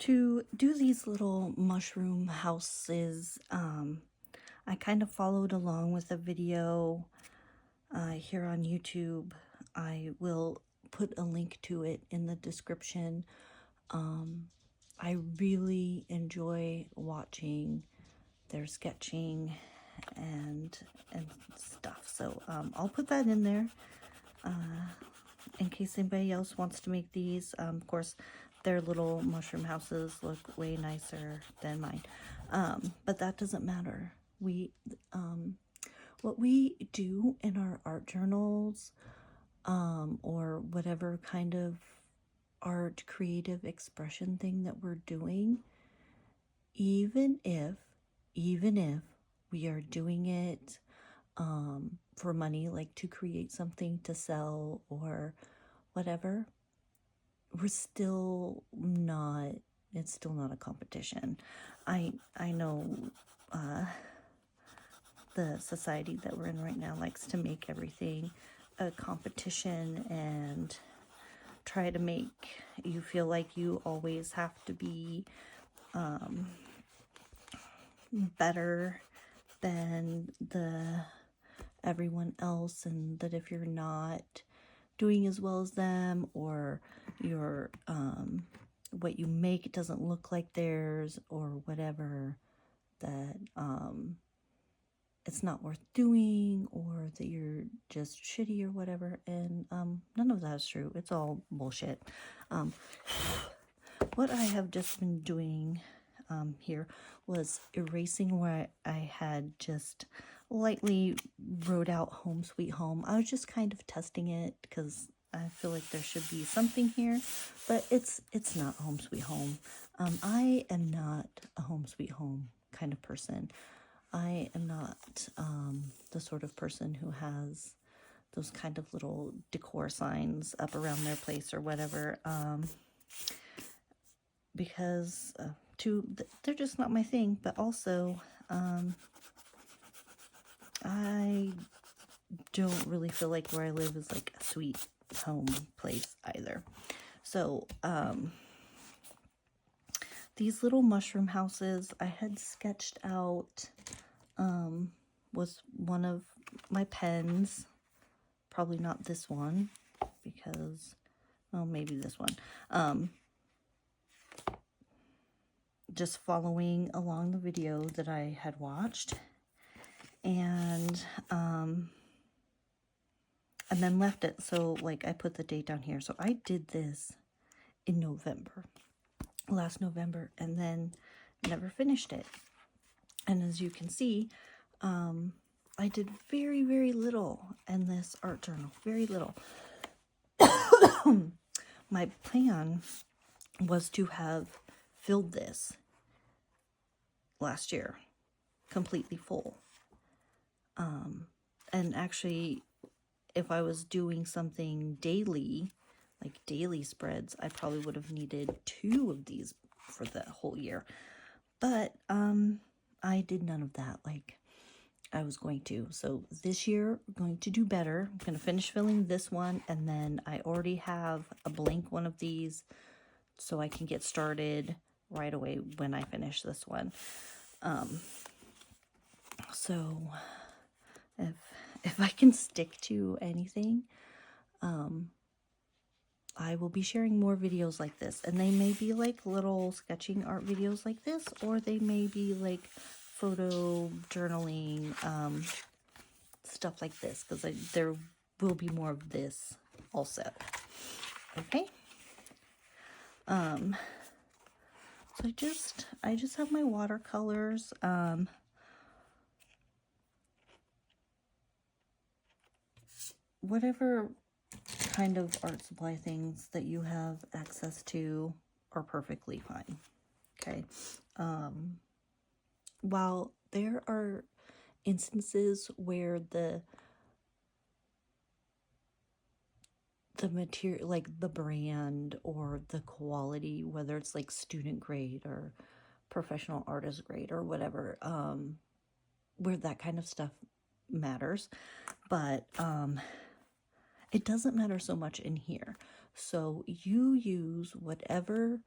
To do these little mushroom houses, I kind of followed along with a video here on YouTube. I will put a link to it in the description. I really enjoy watching their sketching and stuff, so I'll put that in there in case anybody else wants to make these. Of course, their little mushroom houses look way nicer than mine, but that doesn't matter. What we do in our art journals, or whatever kind of art creative expression thing that we're doing, even if we are doing it for money, like to create something to sell or whatever, it's still not a competition. I know the society that we're in right now likes to make everything a competition and try to make you feel like you always have to be better than everyone else, and that if you're not doing as well as them, or your what you make doesn't look like theirs or whatever, that it's not worth doing, or that you're just shitty or whatever. And none of that is true. It's all bullshit. What I have just been doing here was erasing where I had just lightly wrote out Home Sweet Home. I was just kind of testing it because I feel like there should be something here, but it's not Home Sweet Home. I am not a Home Sweet Home kind of person. I am not the sort of person who has those kind of little decor signs up around their place or whatever, because they're just not my thing. But also, I don't really feel like where I live is like a sweet home place either. So these little mushroom houses I had sketched out was one of my pens. Probably not this one, because, well, maybe this one. Just following along the video that I had watched, and then left it. So, like, I put the date down here. So I did this in last November, and then never finished it. And as you can see, I did very, very little in this art journal. Very little. My plan was to have filled this last year completely full. And actually, if I was doing something daily, like daily spreads, I probably would have needed 2 of these for the whole year. But I did none of that like I was going to. So this year, I'm going to do better. I'm going to finish filling this one, and then I already have a blank one of these, so I can get started right away when I finish this one. So if I can stick to anything, I will be sharing more videos like this, and they may be like little sketching art videos like this, or they may be like photo journaling, stuff like this, because there will be more of this also. Okay. So I just have my watercolors. Whatever kind of art supply things that you have access to are perfectly fine. Okay. While there are instances where the material, like the brand or the quality, whether it's like student grade or professional artist grade or whatever, where that kind of stuff matters, but it doesn't matter so much in here. So you use whatever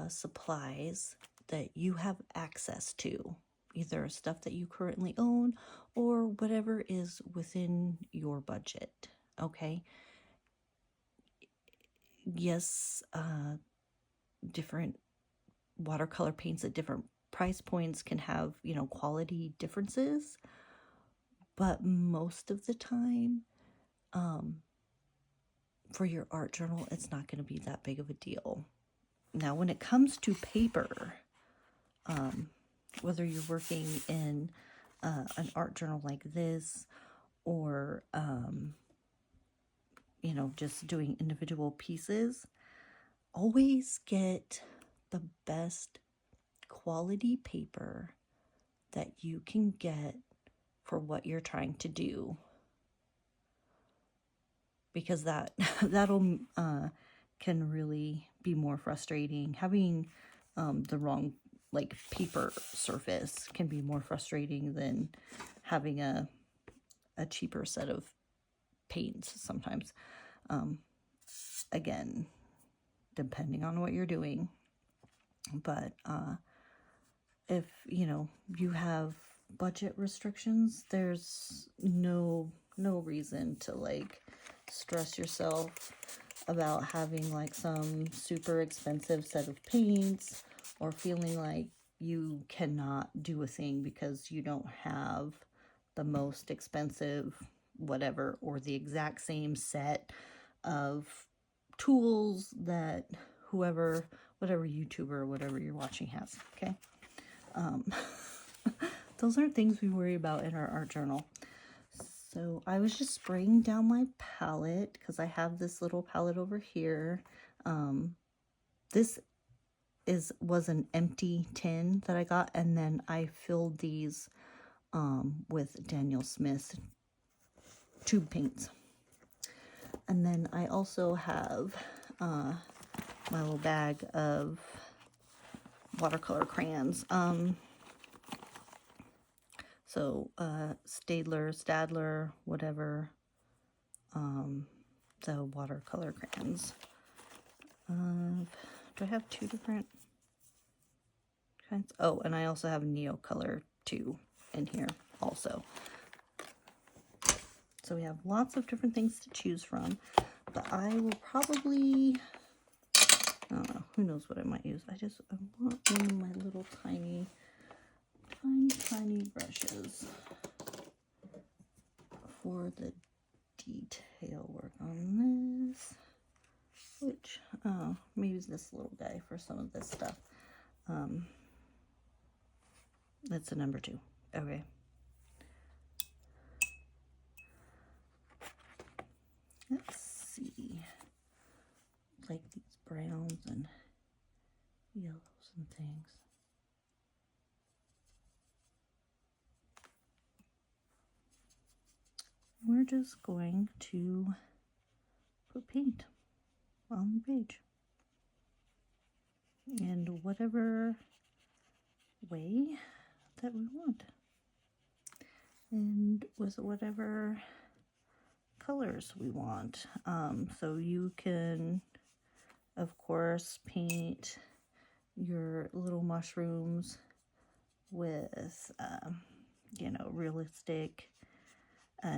supplies that you have access to, either stuff that you currently own or whatever is within your budget. Okay. Yes, different watercolor paints at different price points can have, quality differences, but most of the time, for your art journal, it's not going to be that big of a deal. Now, when it comes to paper, whether you're working in an art journal like this, or just doing individual pieces, always get the best quality paper that you can get for what you're trying to do, because that'll can really be more frustrating. Having the wrong paper surface can be more frustrating than having a cheaper set of paints sometimes. Again, depending on what you're doing. But if you have budget restrictions, there's no reason to stress yourself about having some super expensive set of paints, or feeling like you cannot do a thing because you don't have the most expensive whatever, or the exact same set of tools that whatever YouTuber or whatever you're watching has. Okay. Those aren't things we worry about in our art journal. So I was just spraying down my palette because I have this little palette over here. This was an empty tin that I got, and then I filled these with Daniel Smith tube paints. And then I also have my little bag of watercolor crayons. So Stadler, whatever, the watercolor crayons. Do I have two different kinds? Oh, and I also have Neocolor 2 in here also. So we have lots of different things to choose from, but I will probably, I don't know, who knows what I might use. I want one of my little tiny brushes for the detail work on this, which, maybe this little guy for some of this stuff. That's a number 2. Okay. Let's see, like these browns and yellows and things. We're just going to put paint on the page in whatever way that we want, and with whatever colors we want. So you can, of course, paint your little mushrooms with, realistic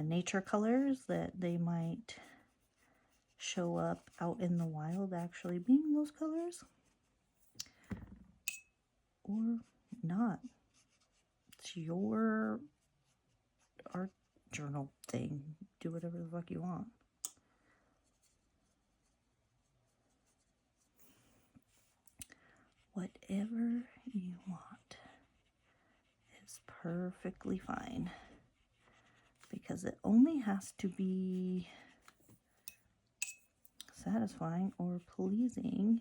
nature colors that they might show up out in the wild actually being those colors, or not. It's your art journal thing. Do whatever the fuck you want. Whatever you want is perfectly fine, because it only has to be satisfying or pleasing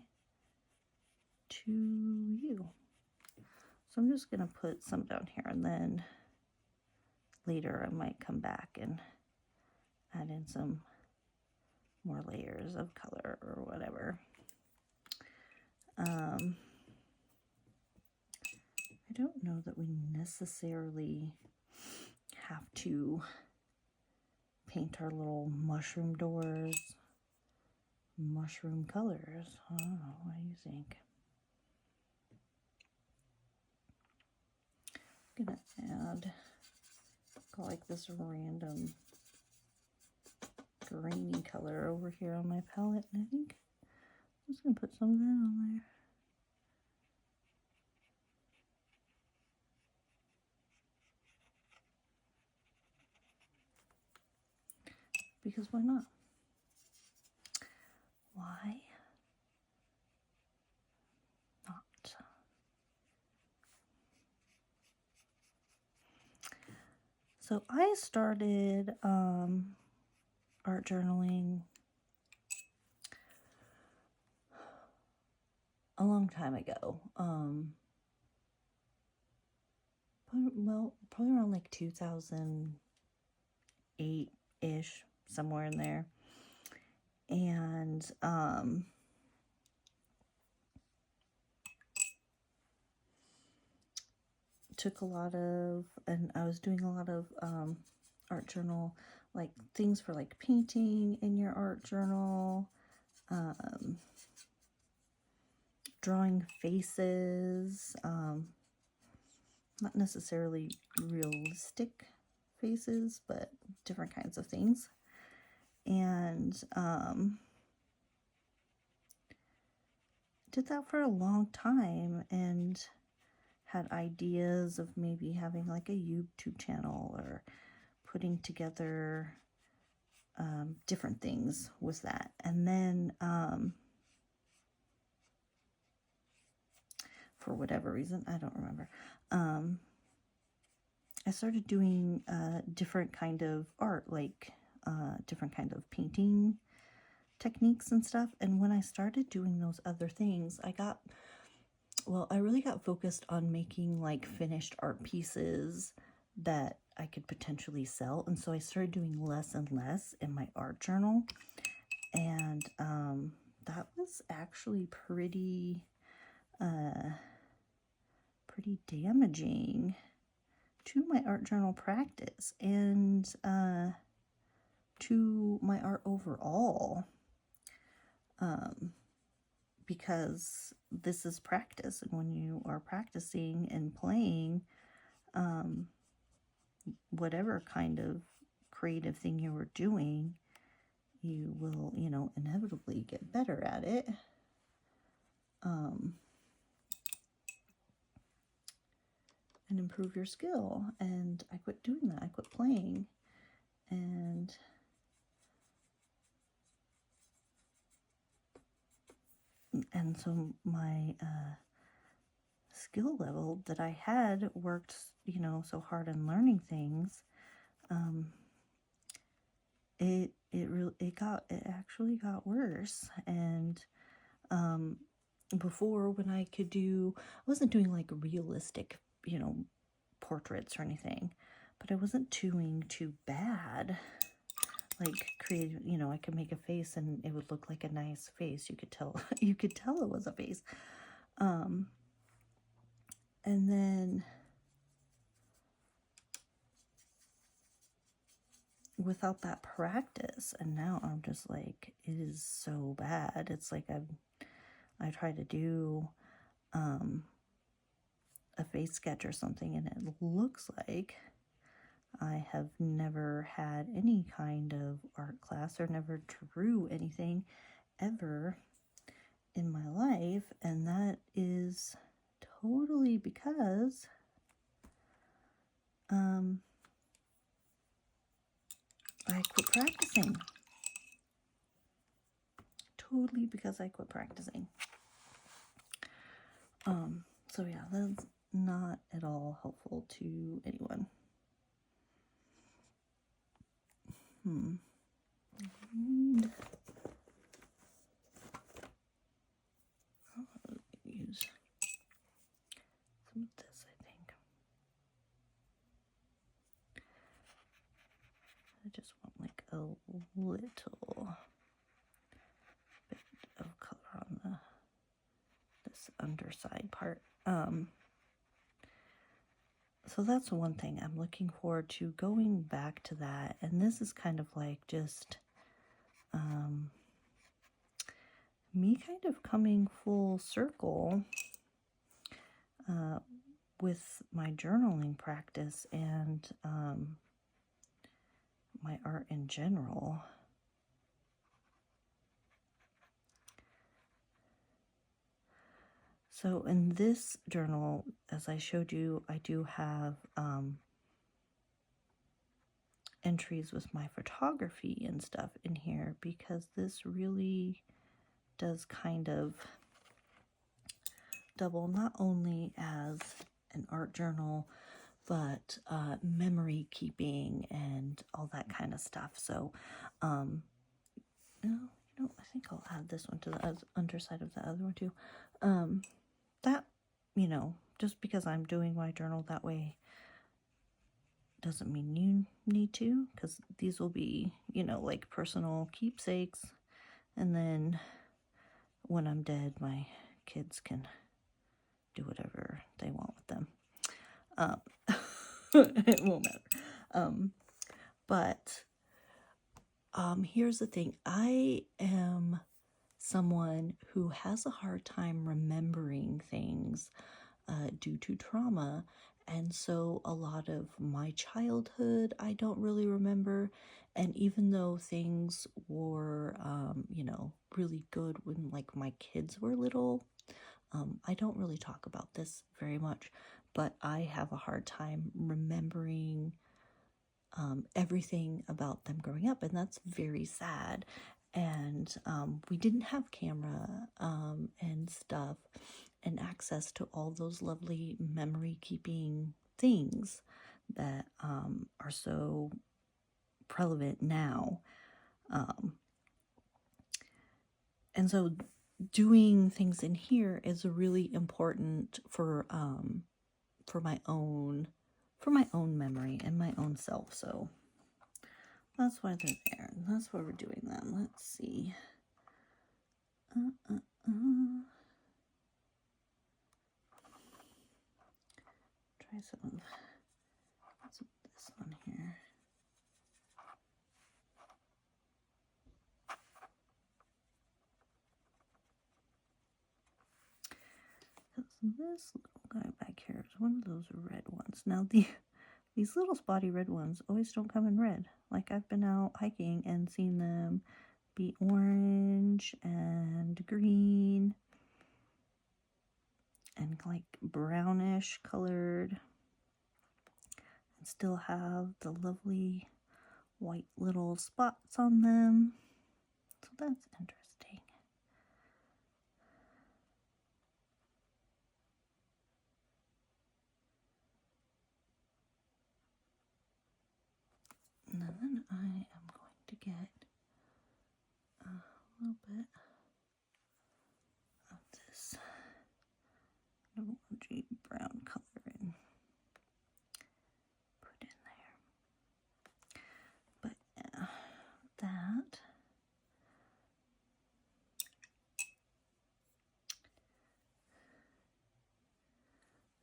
to you. So I'm just going to put some down here, and then later I might come back and add in some more layers of color or whatever. I don't know that we necessarily have to paint our little mushroom doors mushroom colors. I don't know, what do you think? gonna add like this random grainy color over here on my palette, and I think I'm just gonna put some of that on there. Because why not? Why not? So I started art journaling a long time ago. Well, probably around like 2008-ish, somewhere in there. And took a lot of, and I was doing a lot of art journal, like things for like painting in your art journal, drawing faces, not necessarily realistic faces, but different kinds of things. And did that for a long time, and had ideas of maybe having like a YouTube channel or putting together different things with that. And then for whatever reason, I don't remember, I started doing different kind of art, like different kind of painting techniques and stuff. And when I started doing those other things, I really got focused on making like finished art pieces that I could potentially sell. And so I started doing less and less in my art journal. And that was actually pretty damaging to my art journal practice and to my art overall. Because this is practice, and when you are practicing and playing whatever kind of creative thing you were doing, you will, inevitably get better at it. And improve your skill. And I quit doing that. I quit playing. And so my skill level that I had worked, so hard in learning things, it actually got worse. And before, when I wasn't doing like realistic, portraits or anything, but I wasn't doing too bad. Like creative, I could make a face and it would look like a nice face. You could tell it was a face. And then without that practice, and now I'm just like, it is so bad. It's like I try to do a face sketch or something, and it looks like I have never had any kind of art class or never drew anything ever in my life. And that is totally because I quit practicing. Totally because I quit practicing. So yeah, that's not at all helpful to anyone. I'll use some of this, I think. I just want like a little bit of color on this underside part. So that's one thing I'm looking forward to, going back to that. And this is kind of like just me kind of coming full circle with my journaling practice and my art in general. So in this journal, as I showed you, I do have entries with my photography and stuff in here, because this really does kind of double not only as an art journal, but memory keeping and all that kind of stuff. So, I think I'll add this one to the underside of the other one too. That, just because I'm doing my journal that way doesn't mean you need to, because these will be, like personal keepsakes. And then when I'm dead, my kids can do whatever they want with them. It won't matter. But here's the thing. I am someone who has a hard time remembering things due to trauma. And so a lot of my childhood, I don't really remember. And even though things were, really good when like my kids were little, I don't really talk about this very much, but I have a hard time remembering everything about them growing up, and that's very sad. And we didn't have camera and stuff and access to all those lovely memory keeping things that are so prevalent now. And so doing things in here is really important for my own memory and my own self. So that's why they're there. That's why we're doing them. Let's see. Try some of this one here. This little guy back here is one of those red ones. Now these little spotty red ones always don't come in red. Like, I've been out hiking and seen them be orange and green and like brownish colored, and still have the lovely white little spots on them. So that's interesting. And then I am going to get a little bit of this orangey brown color and put in there. But yeah, that.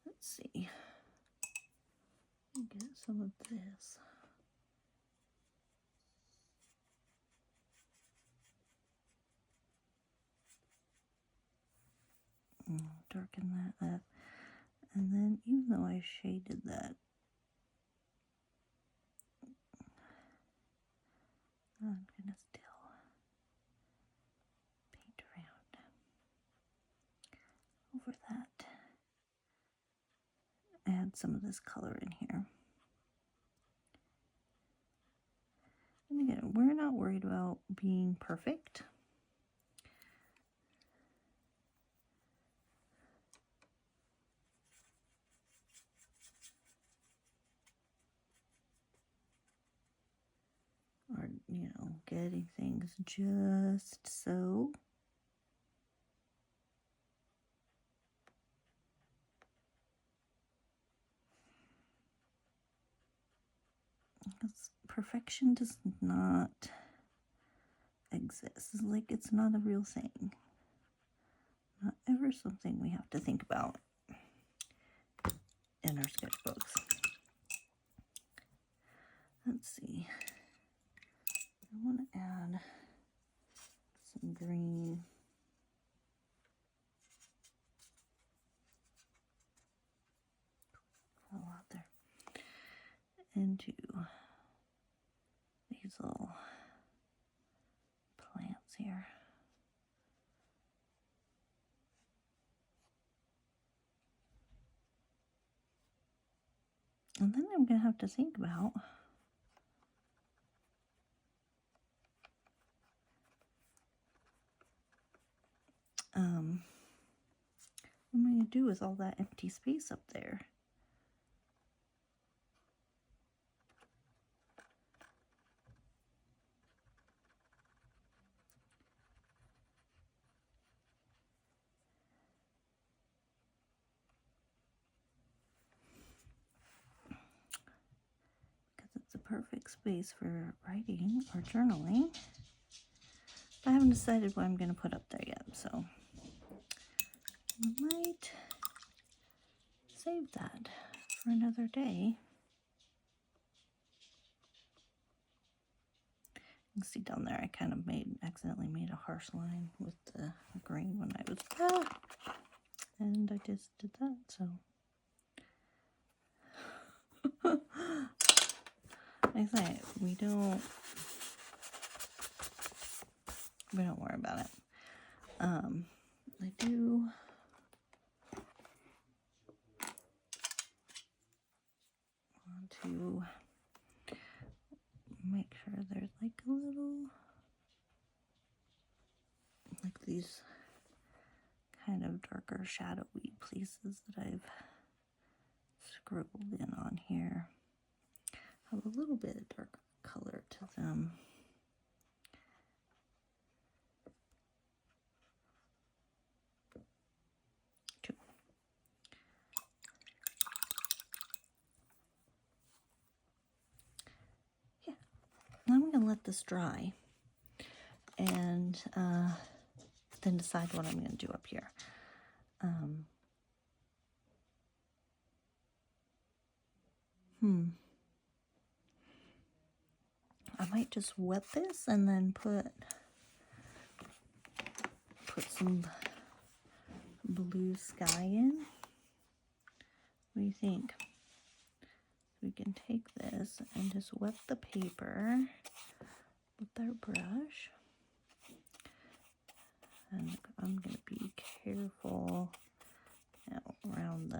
Let's see. Get some of this. Darken that up. And then, even though I shaded that, I'm going to still paint around over that. Add some of this color in here. And again, we're not worried about being perfect. Or, getting things just so. Because perfection does not exist. Like, it's not a real thing. Not ever something we have to think about in our sketchbooks. Let's see. I want to add some green. into these little plants here. And then I'm going to have to think about what am I going to do with all that empty space up there? Because it's a perfect space for writing or journaling. But I haven't decided what I'm going to put up there yet, so I might save that for another day. You can see down there I kind of accidentally made a harsh line with the grain when I was and I just did that, so like I say, we don't worry about it. I do want to make sure there's like a little, like these kind of darker shadowy places that I've scribbled in on here have a little bit of darker color to them. Cool. Yeah, now I'm gonna let this dry and then decide what I'm gonna do up here. I might just wet this and then put some blue sky in. What do you think? We can take this and just wet the paper with our brush. And I'm going to be careful around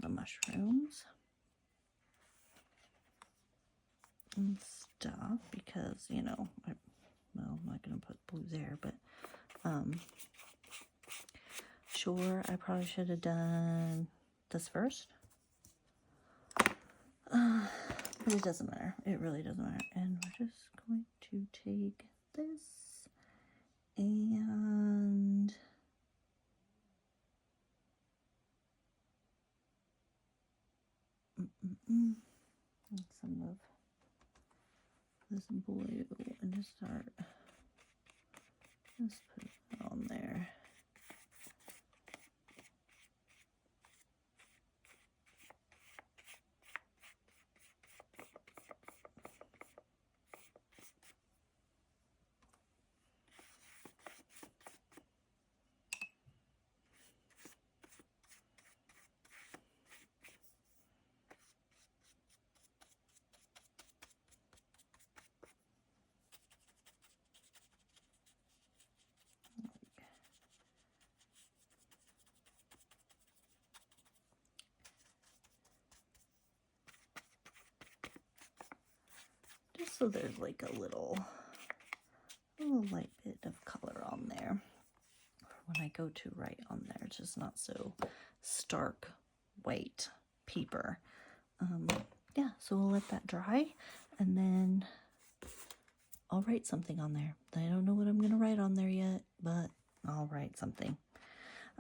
the mushrooms and stuff because, you know, I'm not going to put blue there, but sure, I probably should have done this first. But it doesn't matter. It really doesn't matter. And we're just going to take this and some of this blue and just start, just put it on there. Just so there's like a little light bit of color on there. When I go to write on there, it's just not so stark white paper. Yeah, so we'll let that dry and then I'll write something on there. I don't know what I'm gonna write on there yet, but I'll write something.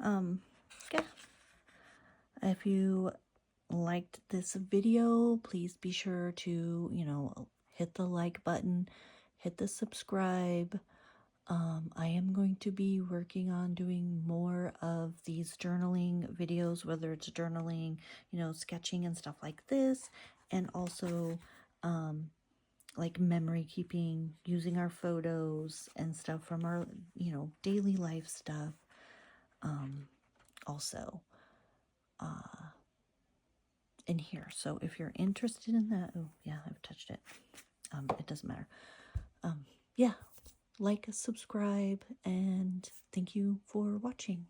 Yeah. If you liked this video, please be sure to, hit the like button, hit the subscribe. I am going to be working on doing more of these journaling videos, whether it's journaling, sketching and stuff like this, and also like memory keeping, using our photos and stuff from our, daily life stuff. Also, in here. So if you're interested in that, oh yeah, I've touched it. It doesn't matter. Yeah, like, subscribe, and thank you for watching.